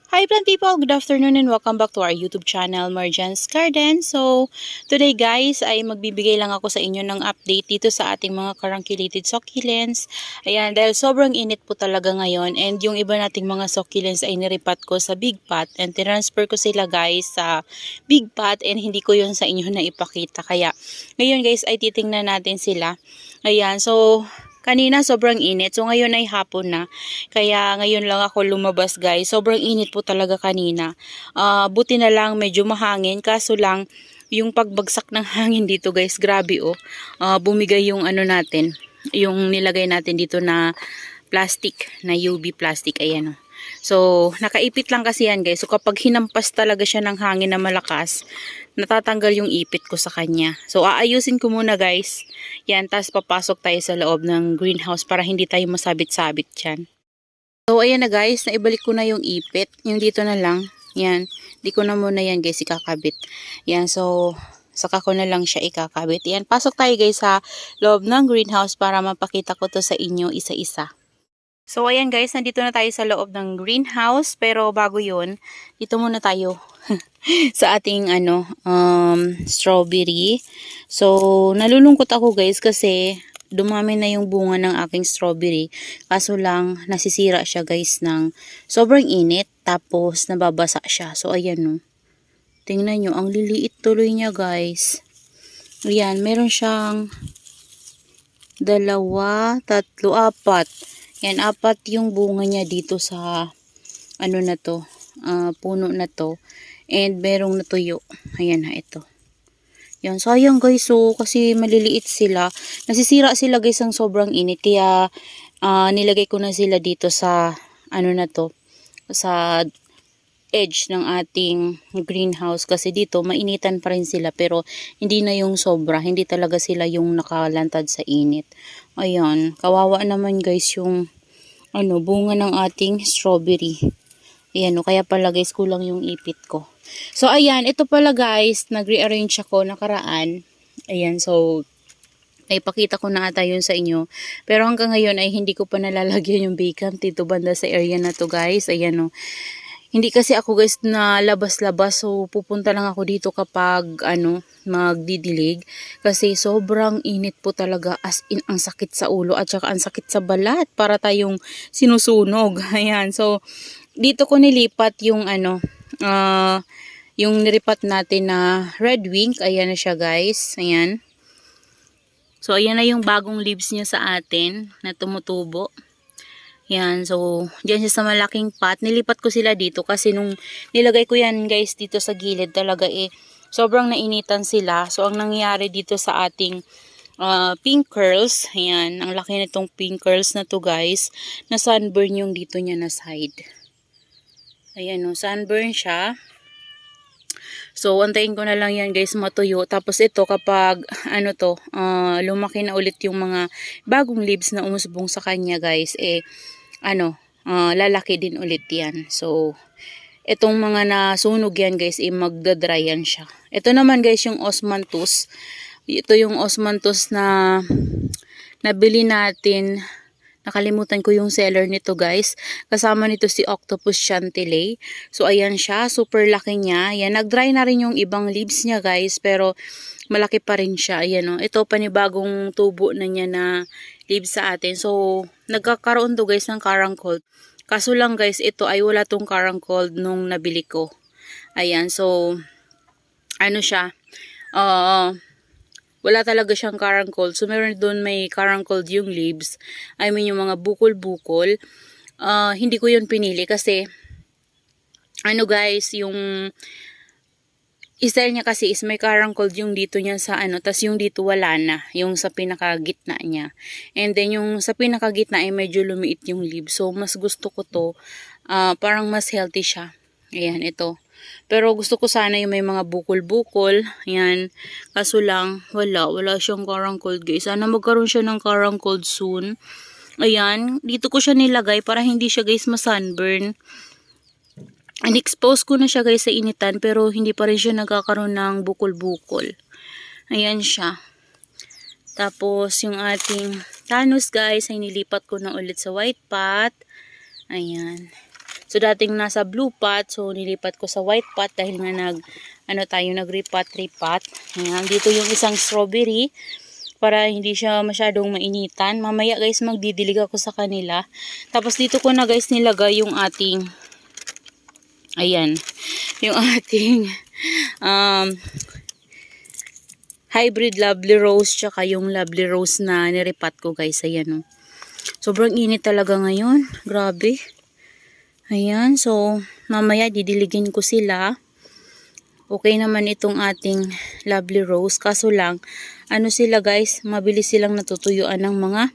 Hi plant people, good afternoon and welcome back to our YouTube channel, Marjan's Garden. So, today guys ay magbibigay lang ako sa inyo ng update dito sa ating mga carunculate succulents. Ayan, dahil sobrang init po talaga ngayon and yung iba nating mga succulents ay niripat ko sa big pot and transfer ko sila guys sa big pot and hindi ko yun sa inyo na ipakita. Kaya, ngayon guys ay titingnan natin sila. Ayan, so kanina sobrang init. So ngayon ay hapon na. Kaya ngayon lang ako lumabas guys. Sobrang init po talaga kanina. Buti na lang medyo mahangin. Kaso lang yung pagbagsak ng hangin dito guys. Grabe oh. Bumigay yung ano natin. Yung nilagay natin dito na plastic. Na UV plastic. Ayan oh. So nakaipit lang kasi yan guys. So kapag hinampas talaga siya ng hangin na malakas, natatanggal yung ipit ko sa kanya. So aayusin ko muna guys. Yan, tapos papasok tayo sa loob ng greenhouse para hindi tayo masabit-sabit dyan. So ayan na guys, naibalik ko na yung ipit. Yung dito na lang. Yan, di ko na muna yan guys ikakabit. Yan, so saka ko na lang siya ikakabit. Yan, pasok tayo guys sa loob ng greenhouse para mapakita ko to sa inyo isa-isa. So ayan guys, nandito na tayo sa loob ng greenhouse. Pero bago yun, dito muna tayo sa ating strawberry. So nalulungkot ako guys kasi dumami na yung bunga ng aking strawberry. Kaso lang nasisira siya guys ng sobrang init. Tapos nababasa siya. So ayan no. Tingnan nyo, ang liliit tuloy niya guys. Ayan, meron siyang 2, 3, 4. Yan, 4 yung bunga niya dito sa ano na to, puno na to. And merong natuyo. Ayan na ito. Yan, sayang guys. So, kasi maliliit sila. Nasisira sila guys ang sobrang init. Kaya, nilagay ko na sila dito sa, ano na to, sa edge ng ating greenhouse. Kasi dito, mainitan pa rin sila. Pero, hindi na yung sobra. Hindi talaga sila yung nakalantad sa init. Ayan, kawawa naman guys yung, bunga ng ating strawberry. Ayan, kaya pala guys, kulang yung ipit ko. So, ayan, ito pala guys, nag-rearrange ako nakaraan. Ayan, so, naipakita ko na ata yun sa inyo. Pero hanggang ngayon ay hindi ko pa nalalagyan yung vacant dito banda sa area na to guys. Ayan o. Hindi kasi ako guys na labas-labas. So, pupunta lang ako dito kapag, magdidilig. Kasi sobrang init po talaga. As in, ang sakit sa ulo at saka ang sakit sa balat. Para tayong sinusunog. Ayan. So, dito ko nilipat yung yung niripat natin na red wing. Ayan na siya guys. Ayan. So, ayan na yung bagong leaves niya sa atin na tumutubo. Yan, so, dyan siya sa malaking pot. Nilipat ko sila dito kasi nung nilagay ko yan guys dito sa gilid talaga sobrang nainitan sila. So, ang nangyayari dito sa ating pink curls, ayan, ang laki nitong pink curls na to guys, na sunburn yung dito niya na side. Ayan o, sunburn siya. So, antayin ko na lang yan guys matuyo. Tapos ito kapag lumaki na ulit yung mga bagong leaves na umusbong sa kanya guys, lalaki din ulit yan. So, itong mga nasunog yan guys, magdadry yan siya. Ito naman guys yung osmanthus. Ito yung osmanthus na nabili natin. Nakalimutan ko yung seller nito guys. Kasama nito si Octopus Chantilly. So, ayan siya. Super laki niya. Ayan, nag-dry na rin yung ibang leaves niya guys. Pero, malaki pa rin siya. Ayan o. Ito panibagong tubo na niya na leaves sa atin. So, nagkakaroon to guys ng caruncle. Kaso lang guys, ito ay wala tong caruncle nung nabili ko. Ayan, so, siya, wala talaga siyang caruncle. So, meron doon may caruncle yung leaves. I mean, yung mga bukol-bukol. Hindi ko yun pinili kasi, guys, yung style niya kasi is may caruncle yung dito niya sa tas yung dito wala na, yung sa pinakagitna niya. And then yung sa pinakagitna ay medyo lumiit yung leaves. So mas gusto ko to, parang mas healthy siya. Ayan, ito. Pero gusto ko sana yung may mga bukol-bukol. Ayan. Kaso lang, wala siyang caruncle guys. Sana magkaroon siya ng caruncle soon. Ayan, dito ko siya nilagay para hindi siya guys ma-sunburn. In-expose ko na siya guys sa initan pero hindi pa rin siya nagkakaroon ng bukol-bukol. Ayan siya. Tapos yung ating thanos guys ay nilipat ko na ulit sa white pot. Ayan. So dating nasa blue pot, so nilipat ko sa white pot dahil nga nag-repot. Ayan, dito yung isang strawberry para hindi siya masyadong mainitan. Mamaya guys, magdidilig ako sa kanila. Tapos dito ko na guys nilagay yung ating, ayan, yung ating hybrid lovely rose tsaka yung lovely rose na niripat ko guys. Ayan, oh. Sobrang init talaga ngayon. Grabe. Ayan, so mamaya didiligin ko sila. Okay naman itong ating lovely rose. Kaso lang, sila guys, mabilis silang natutuyuan ng mga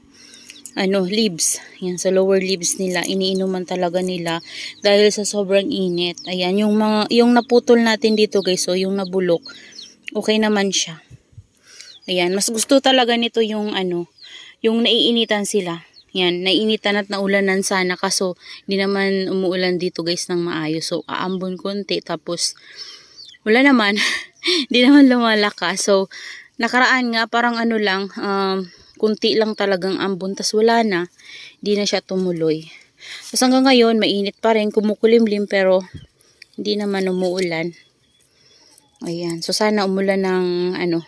leaves. Ayan, sa lower leaves nila, iniinuman talaga nila dahil sa sobrang init. Ayan, yung naputol natin dito guys, so yung nabulok, okay naman siya. Ayan, mas gusto talaga nito yung yung naiinitan sila. Ayan, naiinitan at naulanan sana, kaso hindi naman umuulan dito guys ng maayos. So, aambon konti, tapos wala naman, hindi naman lumalakas. So, nakaraan nga, parang kunti lang talagang ambon, tas wala na, hindi na siya tumuloy. Tapos hanggang ngayon, mainit pa rin, kumukulimlim, pero hindi naman umuulan. Ayan, so sana umulan ng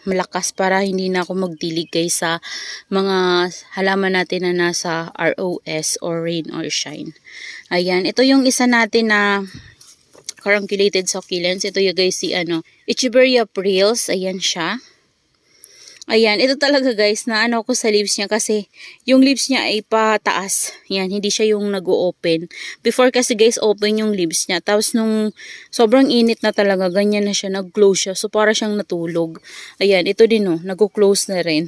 malakas para hindi na ako magdilig guys sa mga halaman natin na nasa ROS or rain or shine. Ayan, ito yung isa natin na carunculated succulents. Ito yung guys si Echeveria Prills. Ayan siya. Ayan, ito talaga guys na ko sa leaves niya kasi yung leaves niya ay pataas. Ayan, hindi siya yung nag-o-open. Before kasi guys, open yung leaves niya. Tapos nung sobrang init na talaga, ganyan na siya, nag-close siya. So para siyang natulog. Ayan, ito din nag-close na rin.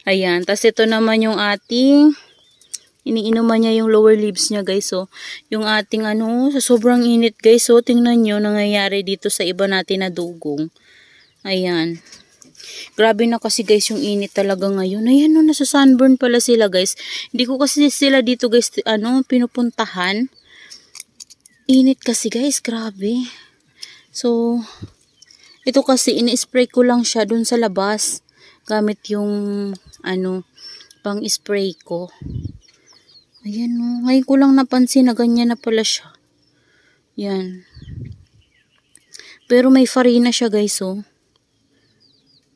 Ayan, tapos ito naman yung ating iniinuman niya yung lower leaves niya guys. So, yung ating sa sobrang init guys. So, tingnan nyo nangyayari dito sa iba natin na dugong. Ayan. Grabe na kasi guys yung init talaga ngayon. Ayan, nasa sunburn pala sila guys. Hindi ko kasi sila dito guys pinupuntahan. Init kasi guys, grabe. So, ito kasi ini-spray ko lang siya dun sa labas. Gamit yung pang-spray ko. Ayan, ngayon ko lang napansin na ganyan na pala siya. Yan. Pero may farina siya guys, oh.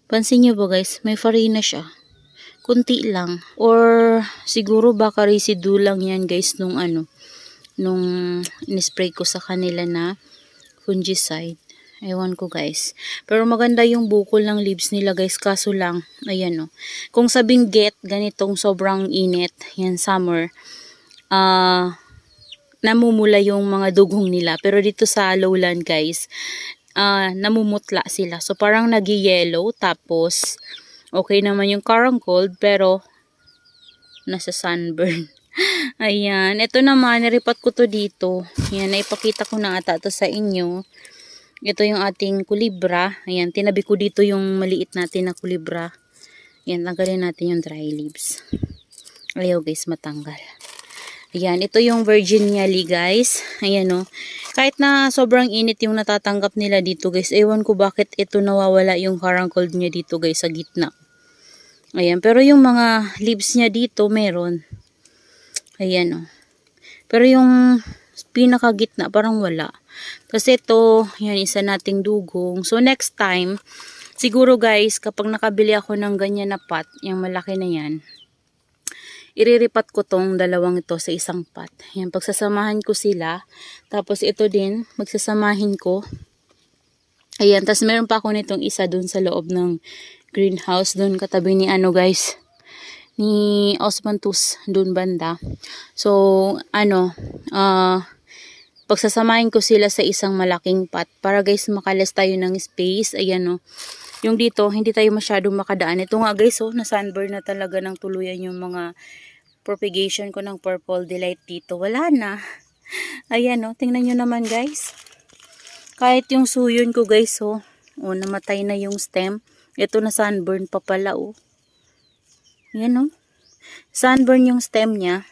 Pansin nyo ba guys, may farina siya. Kunti lang. Or siguro baka residue lang yan guys nung in-spray ko sa kanila na fungicide. Ewan ko guys. Pero maganda yung bukol ng leaves nila guys. Kaso lang, ayan kung sa Benguet, ganitong sobrang init, yan summer, namumula yung mga dugong nila. Pero dito sa lowland guys, namumutla sila. So parang nagi-yellow, tapos okay naman yung carancold, pero nasa sunburn. Ayan, ito naman, naripat ko to dito. Ayan, naipakita ko na ata to sa inyo. Ito yung ating kulibra. Ayan, tinabi ko dito yung maliit natin na kulibra. Ayan, tanggalin natin yung dry leaves. Ayaw guys, matanggal. Ayan, ito yung Virginia Lee guys. Ayan kahit na sobrang init yung natatanggap nila dito guys, ewan ko bakit ito nawawala yung carancold niya dito guys sa gitna. Ayan, pero yung mga leaves niya dito meron. Ayan pero yung pinakagitna parang wala. Kasi ito, yan isa nating dugong. So next time, siguro guys, kapag nakabili ako ng ganyan na pot, yung malaki na yan, iriripat ko tong dalawang ito sa isang pot. Yan, pagsasamahan ko sila. Tapos ito din, magsasamahin ko. Ayan, tapos meron pa ako nitong isa dun sa loob ng greenhouse. Dun katabi ni guys, ni Osmanthus, dun banda. So, pagsasamahin ko sila sa isang malaking pot para guys makalas tayo ng space. Ayan yung dito, hindi tayo masyadong makadaan. Ito nga guys, na-sunburn na talaga ng tuluyan yung mga propagation ko ng purple delight dito. Wala na. Ayan tingnan nyo naman guys. Kahit yung suyon ko guys, namatay na yung stem. Ito na sunburn pa pala, Ayan sunburn yung stem niya.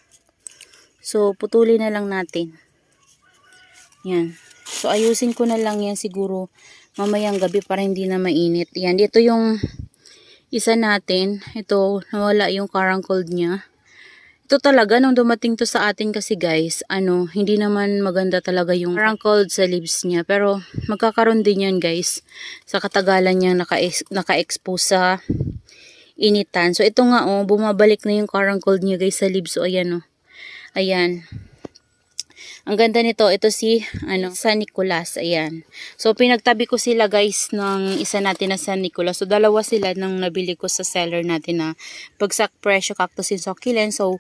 So, putulin na lang natin. Yan. So, ayusin ko na lang yan siguro mamayang gabi para hindi na mainit. Yan, dito yung isa natin. Ito, nawala yung carancold niya. Ito talaga, nung dumating to sa atin kasi guys, hindi naman maganda talaga yung parang cold sa leaves niya. Pero magkakaroon din yan guys, sa katagalan niya naka-expose sa initan. So ito nga bumabalik na yung parang cold niya guys sa leaves. So ayan ayan. Ang ganda nito, ito si San Nicolas, ayan. So pinagtabi ko sila guys ng isa natin na San Nicolas. So dalawa sila nang nabili ko sa seller natin na Bagsak Presyo Cactus in Succulent. So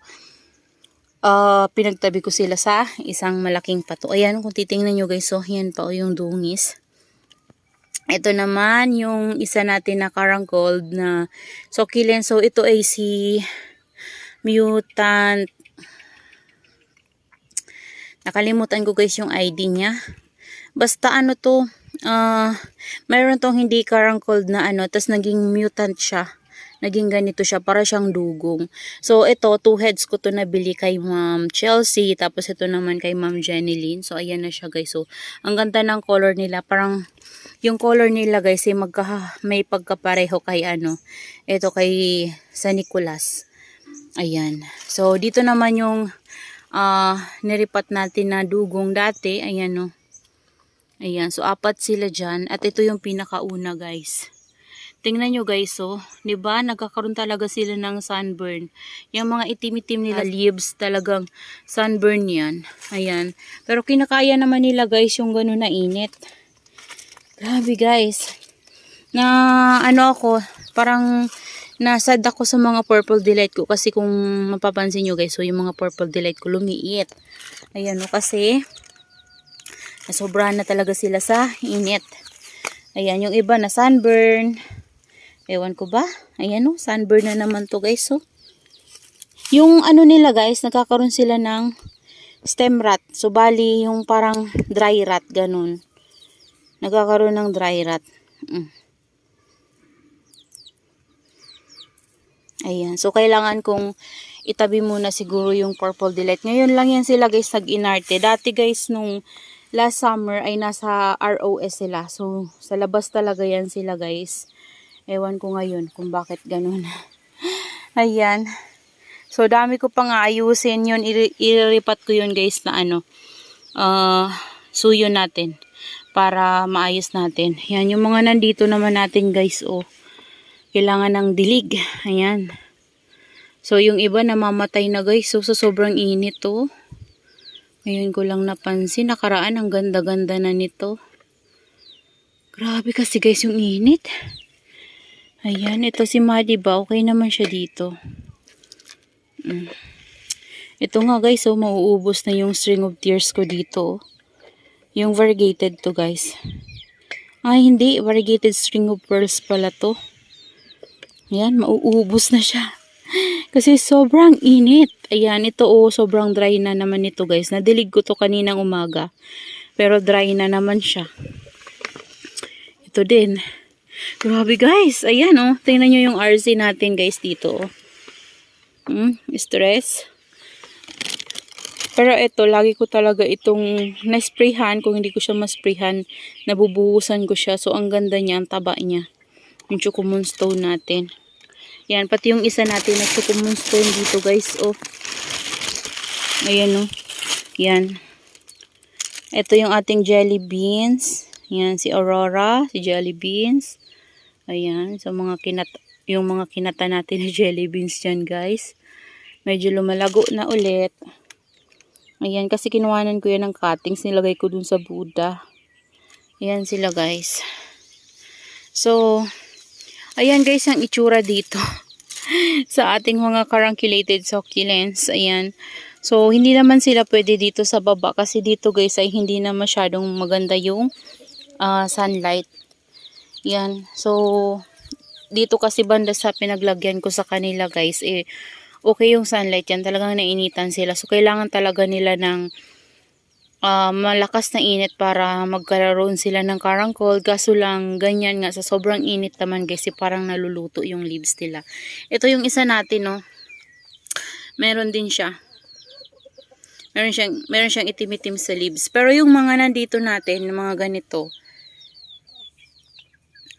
pinagtabi ko sila sa isang malaking pato. Ayan, kung titingnan nyo guys, so yan pa yung dungis. Ito naman yung isa natin na Karang Gold na Succulent. So ito ay si Mutant. Nakalimutan ko guys yung ID niya. Basta to, mayroon tong hindi Karang Gold na tas naging mutant siya. Naging ganito siya, para siyang dugong. So ito, 2 heads ko to nabili kay Ma'am Chelsea, tapos ito naman kay Ma'am Jenilyn. So ayan na siya guys. So ang ganda ng color nila, parang yung color nila guys ay may pagkapareho kay ito kay San Nicolas. Ayan. So dito naman yung niripat natin na dugong dati. Ayan Ayan. So 4 sila dyan. At ito yung pinakauna guys. Tingnan nyo guys, diba? Nagkakaroon talaga sila ng sunburn. Yung mga itim-itim nila leaves, talagang sunburn yan. Ayan. Pero kinakaya naman nila guys yung gano'n na init. Grabe guys. Na ako, parang nasad ako sa mga purple delight ko. Kasi kung mapapansin nyo guys, yung mga purple delight ko lumiit. Ayan kasi nasobrahan na talaga sila sa init. Ayan, yung iba na sunburn. Ewan ko ba? Ayan sunburn na naman to guys. Yung nila guys, nagkakaroon sila ng stem rot. So bali yung parang dry rot, ganun. Nagkakaroon ng dry rot. Ayan. So kailangan kong itabi muna siguro yung purple delight. Ngayon lang yan sila guys nag-inarte. Dati guys nung last summer ay nasa ROS sila. So sa labas talaga yan sila guys. Ewan ko ngayon kung bakit ganun. Ayan. So dami ko pang ayusin yun. Iriripat ko yun guys na suyo natin. Para maayos natin. Yan yung mga nandito naman natin guys. Kailangan ng dilig. Ayan. So yung iba namamatay na guys. So sobrang init Ngayon ko lang napansin. Nakaraan ang ganda-ganda na nito. Grabe kasi guys yung init. Ayan, ito si Maddie ba? Okay naman siya dito. Ito nga guys, mauubos na yung string of tears ko dito. Yung variegated to guys. Ay, hindi. Variegated string of pearls pala to. Ayan, mauubos na siya. Kasi sobrang init. Ayan, ito sobrang dry na naman nito guys. Nadilig ko to kaninang umaga. Pero dry na naman siya. Ito din. Grabe guys. Ayan tingnan nyo yung RC natin guys dito. Stress. Pero ito, lagi ko talaga itong na-sprayhan. Kung hindi ko siya ma-sprayhan, nabubuhusan ko siya. So ang ganda niya, ang taba niya. Yung Chocomoon Stone natin. Yan, pati yung isa natin na Chocomoon Stone dito guys. Ayan Yan. Ito yung ating jelly beans. Yan, si Aurora, si jelly beans. Ayan, so yung mga kinata natin na jelly beans dyan guys. Medyo lumalago na ulit. Ayan, kasi kinuhanan ko yan ng cuttings. Nilagay ko dun sa Buddha. Ayan sila guys. So, ayan guys ang itsura dito. Sa ating mga carunculated succulents. Ayan. So, hindi naman sila pwede dito sa baba. Kasi dito guys ay hindi na masyadong maganda yung sunlight. Yan. So, dito kasi banda sa pinaglagyan ko sa kanila guys, okay yung sunlight yan. Talagang nainitan sila. So, kailangan talaga nila ng malakas na init para magkaroon sila ng Karang Gold. Kaso lang, ganyan nga, sa sobrang init naman guys, parang naluluto yung leaves nila. Ito yung isa natin, meron din siya. Meron siyang itim-itim sa leaves. Pero yung mga nandito natin, mga ganito,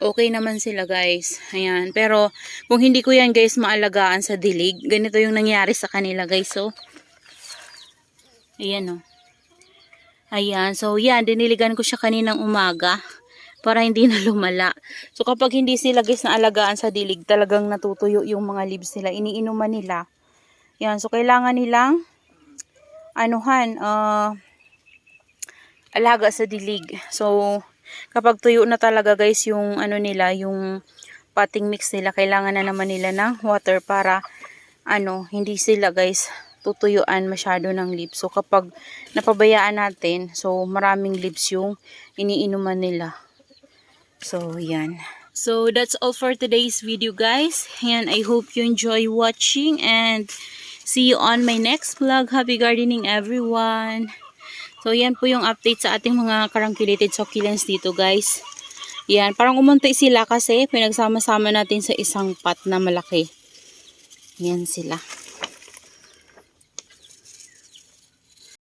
okay naman sila guys. Ayan. Pero kung hindi ko yan guys maalagaan sa dilig, ganito yung nangyari sa kanila guys. So, ayan o. Ayan. So, yan. Diniligan ko siya kaninang umaga para hindi na lumala. So, kapag hindi sila guys naalagaan sa dilig, talagang natutuyo yung mga leaves nila. Iniinuman nila. Yan. So, kailangan nilang alaga sa dilig. So, kapag tuyo na talaga guys yung nila, yung potting mix nila, kailangan na naman nila ng water para hindi sila guys tutuyuan masyado ng leaves. So, kapag napabayaan natin, so maraming leaves yung iniinuman nila. So, yan. So, that's all for today's video guys. And I hope you enjoy watching and see you on my next vlog. Happy gardening everyone! So, yan po yung update sa ating mga carunculate succulents dito guys. Yan, parang umunti sila kasi pinagsama-sama natin sa isang pot na malaki. Yan sila.